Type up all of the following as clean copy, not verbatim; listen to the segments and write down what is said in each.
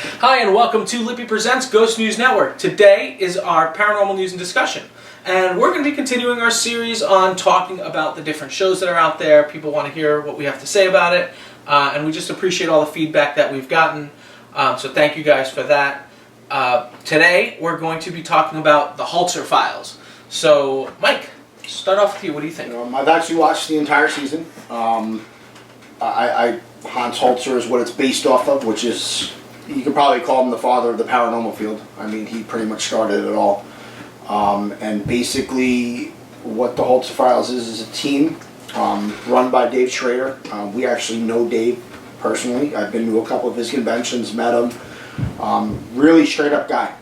Hi and welcome to Lippy Presents Ghost News Network. Today is our paranormal news and discussion. And we're going to be continuing our series on talking about the different shows that are out there. People want to hear what we have to say about it. And we just appreciate all the feedback that we've gotten. So thank you guys for that. Today we're going to be talking about the Holzer files. So Mike, start off with you. What do you think? I've actually watched the entire season. Hans Holzer is what it's based off of, which is, you could probably call him the father of the paranormal field. I mean, he pretty much started it all. And basically, what the Holzer Files is a team run by Dave Schrader. We actually know Dave personally. I've been to a couple of his conventions, met him. Really straight up guy.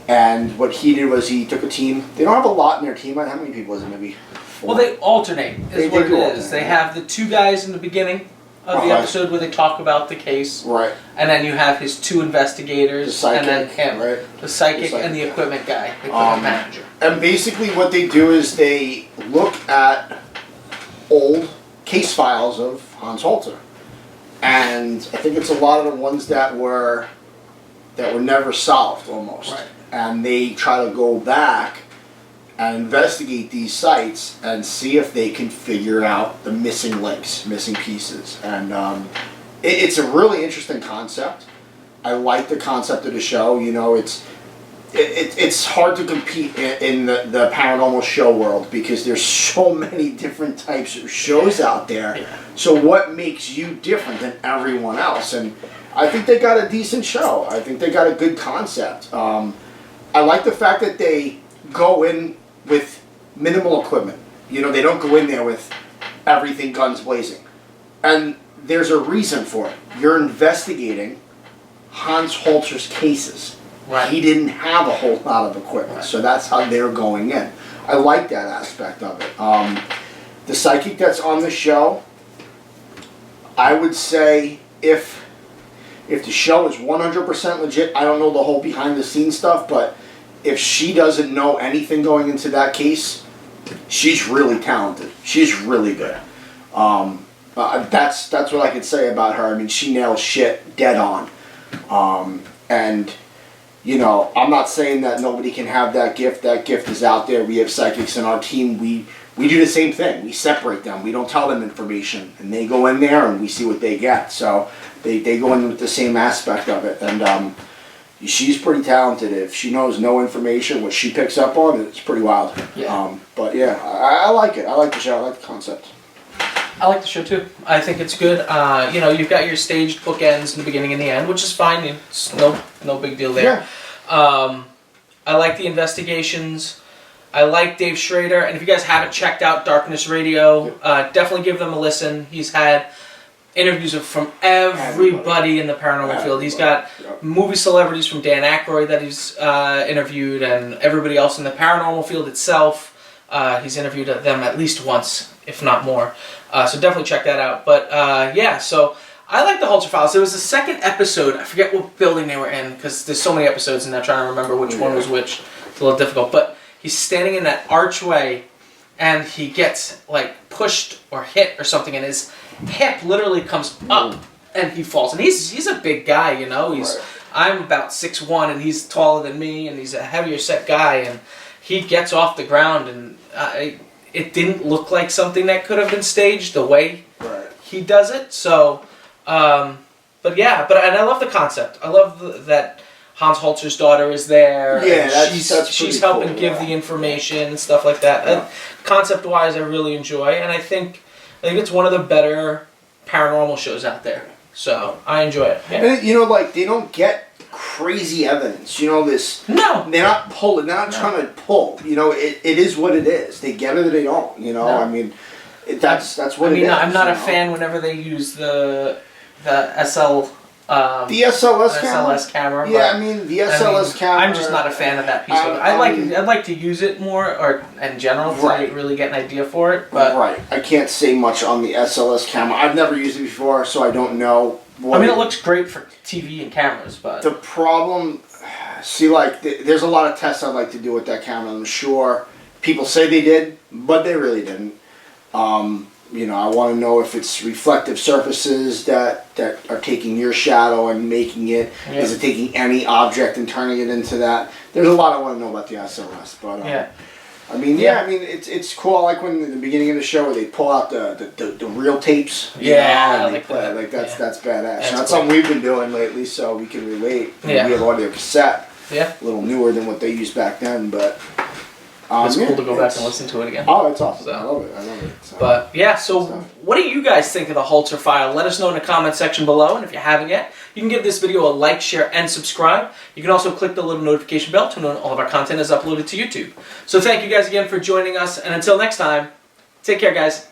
And what he did was he took a team. They don't have a lot in their team. How many people is it? Maybe four? Well, they alternate, is what it is. They have the two guys in the beginning of the episode where they talk about the case. Right. And then you have his two investigators. The psychic, and then him. Right. The psychic and the equipment guy. The equipment manager. And basically what they do is they look at old case files of Hans Holzer. And I think it's a lot of the ones that were never solved almost. Right. And they try to go back and investigate these sites and see if they can figure out the missing links, missing pieces. And it's a really interesting concept. I like the concept of the show. You know, it's hard to compete in the paranormal show world because there's so many different types of shows out there. Yeah. So what makes you different than everyone else? And I think they got a decent show. I think they got a good concept. I like the fact that they go in with minimal equipment. You know, they don't go in there with everything guns blazing. And there's a reason for it. You're investigating Hans Holzer's cases. Right. He didn't have a whole lot of equipment, so that's how they're going in. I like that aspect of it. The psychic that's on the show, I would say if the show is 100% legit, I don't know the whole behind-the-scenes stuff, but if she doesn't know anything going into that case, she's really talented. She's really good. That's what I could say about her. I mean, she nails shit dead on. And, you know, I'm not saying that nobody can have that gift. That gift is out there. We have psychics in our team. We do the same thing. We separate them. We don't tell them information. And they go in there and we see what they get. So they go in with the same aspect of it. And she's pretty talented. If she knows no information, what she picks up on, it's pretty wild. Yeah. But yeah, I like it. I like the show. I like the concept. I like the show too. I think it's good. You know, you've got your staged bookends in the beginning and the end, which is fine. It's no big deal there. Yeah. I like the investigations. I like Dave Schrader. And if you guys haven't checked out Darkness Radio, definitely give them a listen. He's had interviews from everybody in the paranormal field. He's got movie celebrities from Dan Aykroyd that he's interviewed, and everybody else in the paranormal field itself. He's interviewed them at least once, if not more. So definitely check that out. But yeah, so I like the Holzer Files. There was a second episode. I forget what building they were in because there's so many episodes and I'm trying to remember which one was which. It's a little difficult. But he's standing in that archway and he gets like pushed or hit or something, and his hip literally comes up and he falls. And he's a big guy, you know. I'm about 6'1" and he's taller than me and he's a heavier set guy, and he gets off the ground and it didn't look like something that could have been staged the way he does it. So, but yeah, and I love the concept. I love that Hans Holzer's daughter is there. Yeah, and she's helping give the information and stuff like that. Yeah. Concept-wise, I really enjoy, and I think it's one of the better paranormal shows out there. So I enjoy it. Yeah. And you know, like they don't get crazy evidence. You know this. No. They're not pulling. They're not trying to pull. You know, it is what it is. They get it or they don't. You know, no. I mean, that's what it is. I'm not a fan whenever they use the SL. The SLS camera. Yeah, I mean the SLS camera. I'm just not a fan of that piece of it. I'd like to use it more, or in general, to really get an idea for it. But I can't say much on the SLS camera. I've never used it before, so I don't know. It looks great for TV and cameras, but the problem, there's a lot of tests I'd like to do with that camera. I'm sure people say they did, but they really didn't. You know, I want to know if it's reflective surfaces that are taking your shadow and making it. Yeah. Is it taking any object and turning it into that? There's a lot I want to know about the SLS, but I mean, I mean, it's cool. I like when in the beginning of the show where they pull out the real tapes. Yeah, and they play it. Like that's badass. That's cool. something we've been doing lately, so we can relate. Yeah. We have audio cassette. Yeah. A little newer than what they used back then, but it's cool to go back and listen to it again. Oh, it's awesome. So. I love it. I love it. So. But yeah, so what do you guys think of the Holzer file? Let us know in the comment section below, and if you haven't yet, you can give this video a like, share, and subscribe. You can also click the little notification bell to know when all of our content is uploaded to YouTube. So thank you guys again for joining us, and until next time, take care, guys.